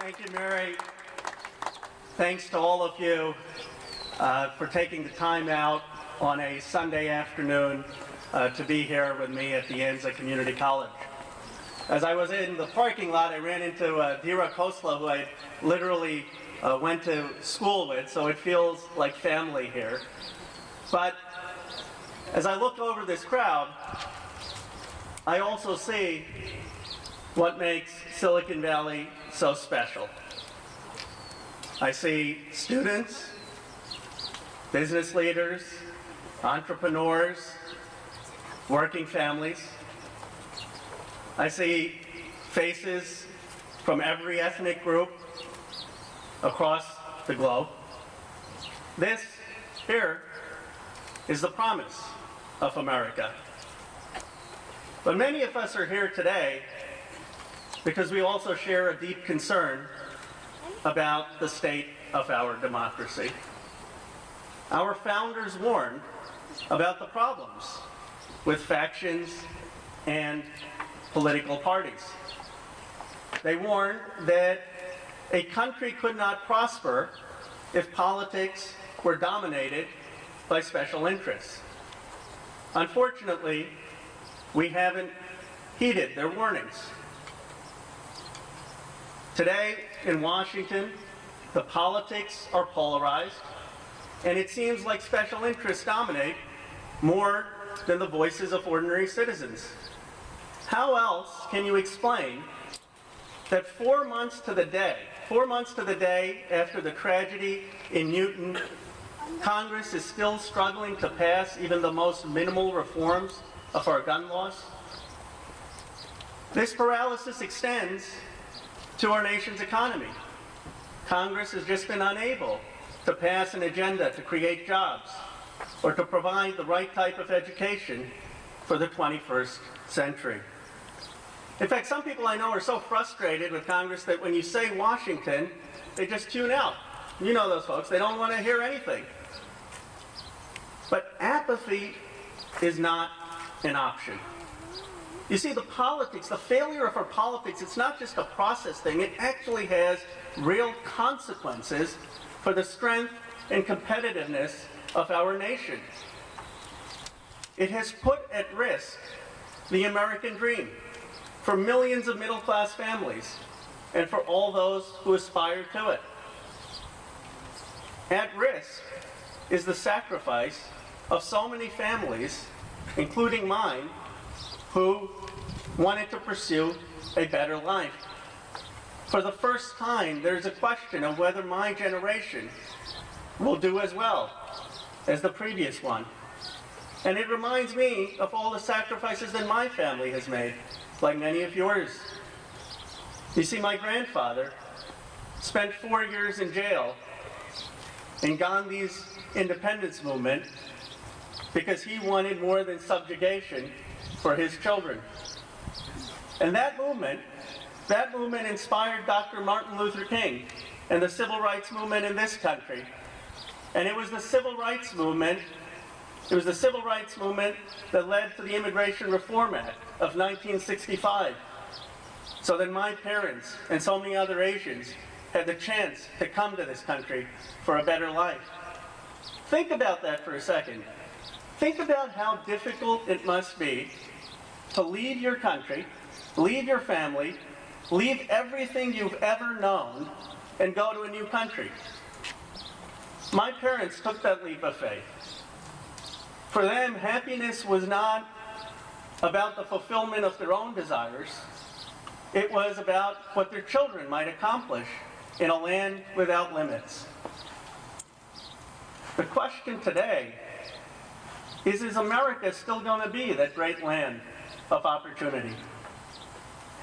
Thank you, Mary. Thanks to all of you for taking the time out on a Sunday afternoon to be here with me at the Anza Community College. As I was in the parking lot, I ran into Ro Khanna, who I literally went to school with, so it feels like family here. But as I look over this crowd, I also see what makes Silicon Valley so special. I see students, business leaders, entrepreneurs, working families. I see faces from every ethnic group across the globe. This here is the promise of America. But many of us are here today because we also share a deep concern about the state of our democracy. Our founders warned about the problems with factions and political parties. They warned that a country could not prosper if politics were dominated by special interests. Unfortunately, we haven't heeded their warnings. Today in Washington, the politics are polarized, and it seems like special interests dominate more than the voices of ordinary citizens. How else can you explain that 4 months to the day after the tragedy in Newton, Congress is still struggling to pass even the most minimal reforms of our gun laws? This paralysis extends to our nation's economy. Congress has just been unable to pass an agenda to create jobs or to provide the right type of education for the 21st century. In fact, some people I know are so frustrated with Congress that when you say Washington, they just tune out. You know those folks, they don't want to hear anything. But apathy is not an option. You see, the politics, the failure of our politics, it's not just a process thing, it actually has real consequences for the strength and competitiveness of our nation. It has put at risk the American dream for millions of middle-class families and for all those who aspire to it. At risk is the sacrifice of so many families, including mine, who wanted to pursue a better life. For the first time, there's a question of whether my generation will do as well as the previous one. And it reminds me of all the sacrifices that my family has made, like many of yours. You see, my grandfather spent 4 years in jail in Gandhi's independence movement because he wanted more than subjugation for his children. And that movement inspired Dr. Martin Luther King and the civil rights movement in this country. And it was the civil rights movement that led to the Immigration Reform Act of 1965. So that my parents and so many other Asians had the chance to come to this country for a better life. Think about that for a second. Think about how difficult it must be to leave your country, leave your family, leave everything you've ever known, and go to a new country. My parents took that leap of faith. For them, happiness was not about the fulfillment of their own desires. It was about what their children might accomplish in a land without limits. The question today is America still going to be that great land of opportunity?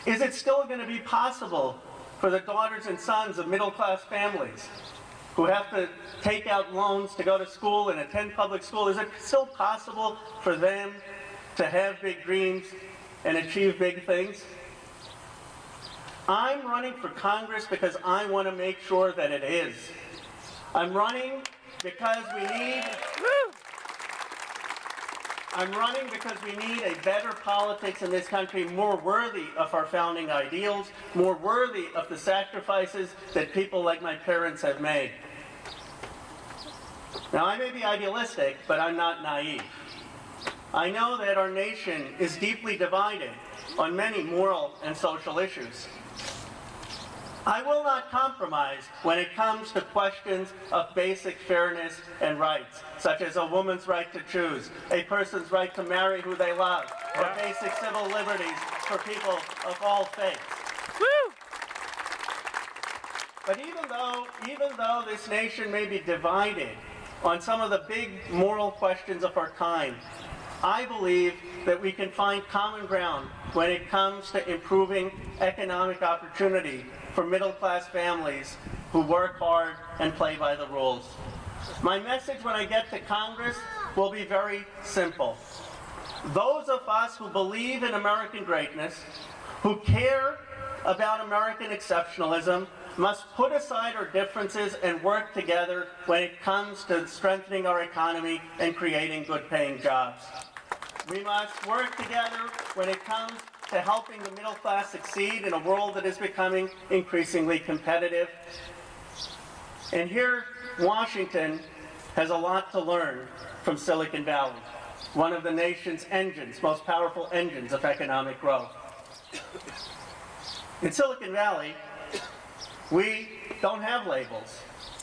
Is it still going to be possible for the daughters and sons of middle-class families who have to take out loans to go to school and attend public school? Is it still possible for them to have big dreams and achieve big things? I'm running for Congress because I want to make sure that it is. I'm running because we need I'm running because we need a better politics in this country, more worthy of our founding ideals, more worthy of the sacrifices that people like my parents have made. Now, I may be idealistic, but I'm not naive. I know that our nation is deeply divided on many moral and social issues. I will not compromise when it comes to questions of basic fairness and rights, such as a woman's right to choose, a person's right to marry who they love, or basic civil liberties for people of all faiths. Woo! But even though this nation may be divided on some of the big moral questions of our time, I believe that we can find common ground when it comes to improving economic opportunity for middle-class families who work hard and play by the rules. My message when I get to Congress will be very simple. Those of us who believe in American greatness, who care about American exceptionalism, must put aside our differences and work together when it comes to strengthening our economy and creating good-paying jobs. We must work together when it comes to helping the middle class succeed in a world that is becoming increasingly competitive. And here, Washington has a lot to learn from Silicon Valley, one of the nation's engines, most powerful engines of economic growth. In Silicon Valley, we don't have labels,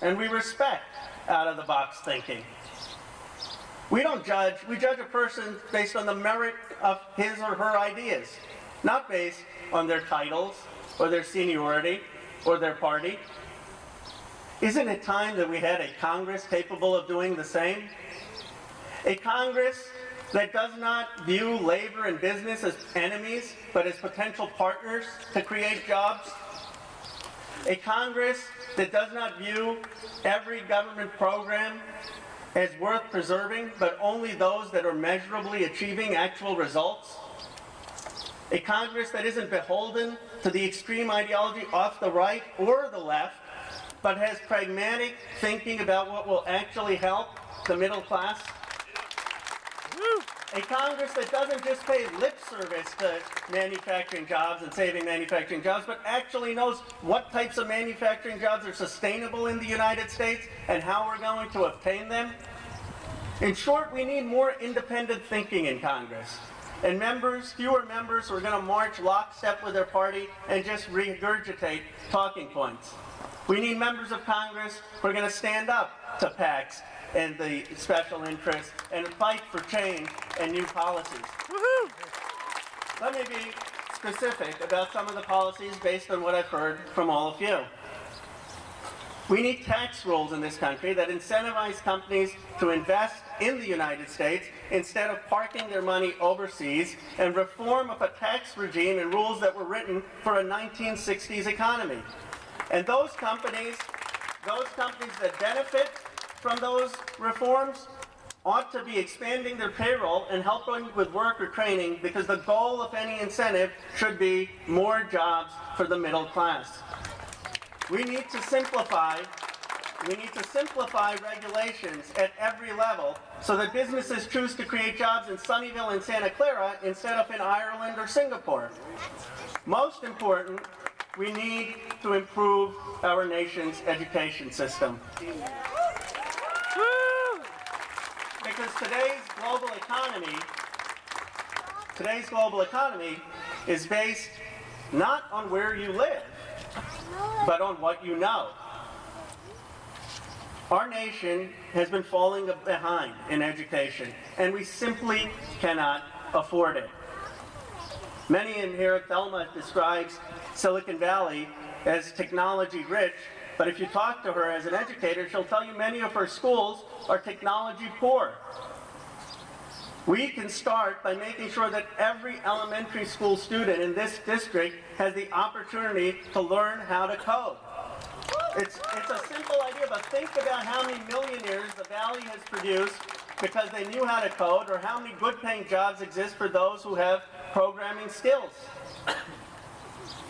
and we respect out-of-the-box thinking. We don't judge, we judge a person based on the merit of his or her ideas, not based on their titles, or their seniority, or their party. Isn't it time that we had a Congress capable of doing the same? A Congress that does not view labor and business as enemies, but as potential partners to create jobs? A Congress that does not view every government program as worth preserving, but only those that are measurably achieving actual results? A Congress that isn't beholden to the extreme ideology off the right or the left, but has pragmatic thinking about what will actually help the middle class? A Congress that doesn't just pay lip service to manufacturing jobs and saving manufacturing jobs, but actually knows what types of manufacturing jobs are sustainable in the United States and how we're going to obtain them? In short, we need more independent thinking in Congress. And fewer members who are going to march lockstep with their party and just regurgitate talking points. We need members of Congress who are going to stand up to PACs and the special interests and fight for change and new policies. Woohoo! Let me be specific about some of the policies based on what I've heard from all of you. We need tax rules in this country that incentivize companies to invest in the United States instead of parking their money overseas, and reform of a tax regime and rules that were written for a 1960s economy. And those companies that benefit from those reforms ought to be expanding their payroll and helping with worker training, because the goal of any incentive should be more jobs for the middle class. We need to simplify regulations at every level so that businesses choose to create jobs in Sunnyvale and Santa Clara instead of in Ireland or Singapore. Most important, we need to improve our nation's education system. Because today's global economy is based not on where you live, but on what you know. Our nation has been falling behind in education, and we simply cannot afford it. Many in here, Thelma describes Silicon Valley as technology rich, but if you talk to her as an educator, she'll tell you many of her schools are technology poor. We can start by making sure that every elementary school student in this district has the opportunity to learn how to code. It's a simple idea, but think about how many millionaires the Valley has produced because they knew how to code, or how many good-paying jobs exist for those who have programming skills.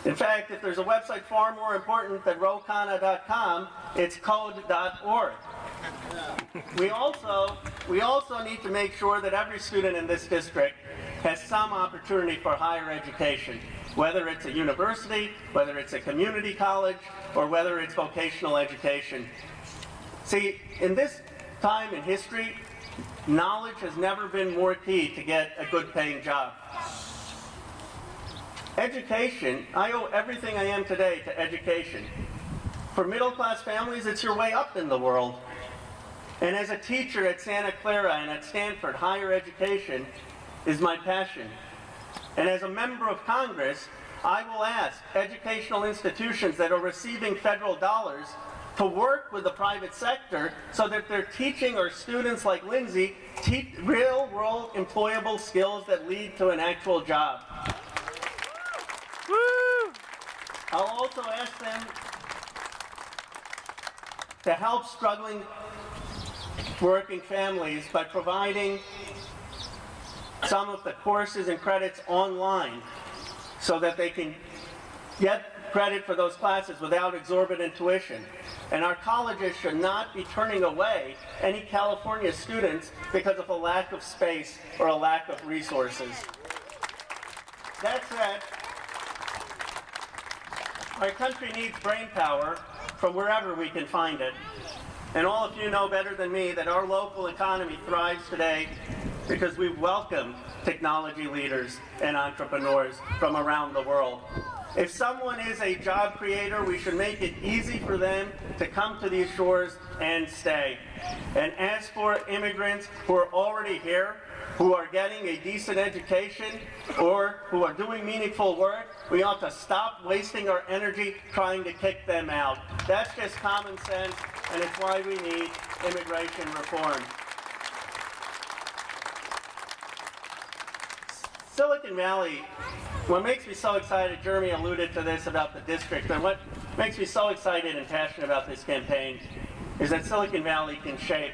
In fact, if there's a website far more important than rokhanna.com, it's code.org. We also we also need to make sure that every student in this district has some opportunity for higher education, whether it's a university, whether it's a community college, or whether it's vocational education. See, in this time in history, knowledge has never been more key to get a good paying job. Education, I owe everything I am today to education. For middle class families, it's your way up in the world. And as a teacher at Santa Clara and at Stanford, higher education is my passion. And as a member of Congress, I will ask educational institutions that are receiving federal dollars to work with the private sector so that they're teaching our students like Lindsay real-world employable skills that lead to an actual job. Woo! I'll also ask them to help struggling working families by providing some of the courses and credits online so that they can get credit for those classes without exorbitant tuition. And our colleges should not be turning away any California students because of a lack of space or a lack of resources. That said, our country needs brain power from wherever we can find it. And all of you know better than me that our local economy thrives today because we welcome technology leaders and entrepreneurs from around the world. If someone is a job creator, we should make it easy for them to come to these shores and stay. And as for immigrants who are already here, who are getting a decent education or who are doing meaningful work, we ought to stop wasting our energy trying to kick them out. That's just common sense, and it's why we need immigration reform. Silicon Valley, what makes me so excited, Jeremy alluded to this about the district, and what makes me so excited and passionate about this campaign is that Silicon Valley can shape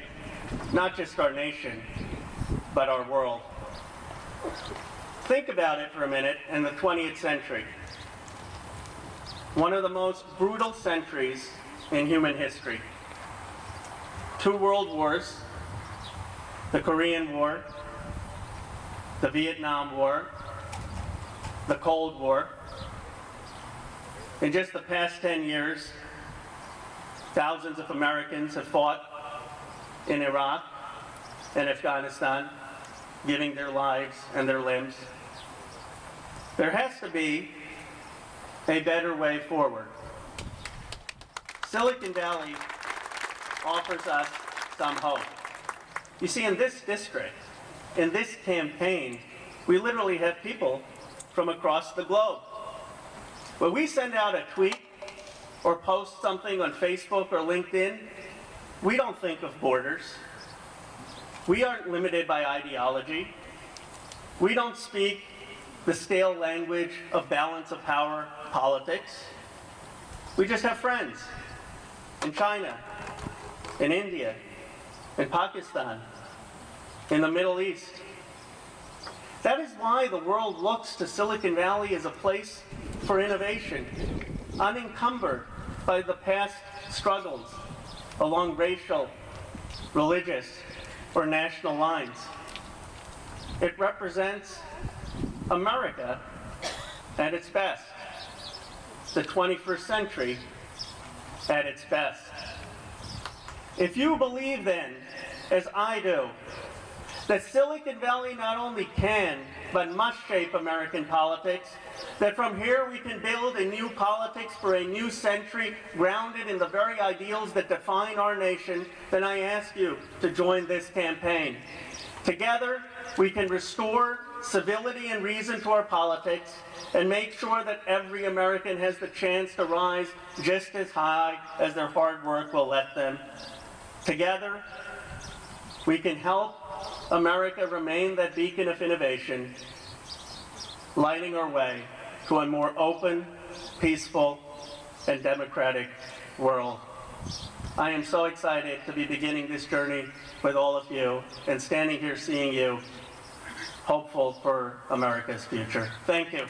not just our nation, but our world. Think about it for a minute in the 20th century. One of the most brutal centuries in human history. 2 world wars, the Korean War, the Vietnam War, the Cold War. In just the past 10 years, thousands of Americans have fought in Iraq and Afghanistan, giving their lives and their limbs. There has to be a better way forward. Silicon Valley offers us some hope. You see, in this district, in this campaign, we literally have people from across the globe. When we send out a tweet or post something on Facebook or LinkedIn, we don't think of borders. We aren't limited by ideology. We don't speak the stale language of balance of power politics. We just have friends in China, in India, in Pakistan, in the Middle East. That is why the world looks to Silicon Valley as a place for innovation, unencumbered by the past struggles along racial, religious, or national lines. It represents America at its best, the 21st century at its best. If you believe then, as I do, that Silicon Valley not only can, but must shape American politics, that from here we can build a new politics for a new century grounded in the very ideals that define our nation, then I ask you to join this campaign. Together, we can restore civility and reason to our politics and make sure that every American has the chance to rise just as high as their hard work will let them. Together, we can help America remain that beacon of innovation, lighting our way to a more open, peaceful, and democratic world. I am so excited to be beginning this journey with all of you and standing here seeing you, hopeful for America's future. Thank you.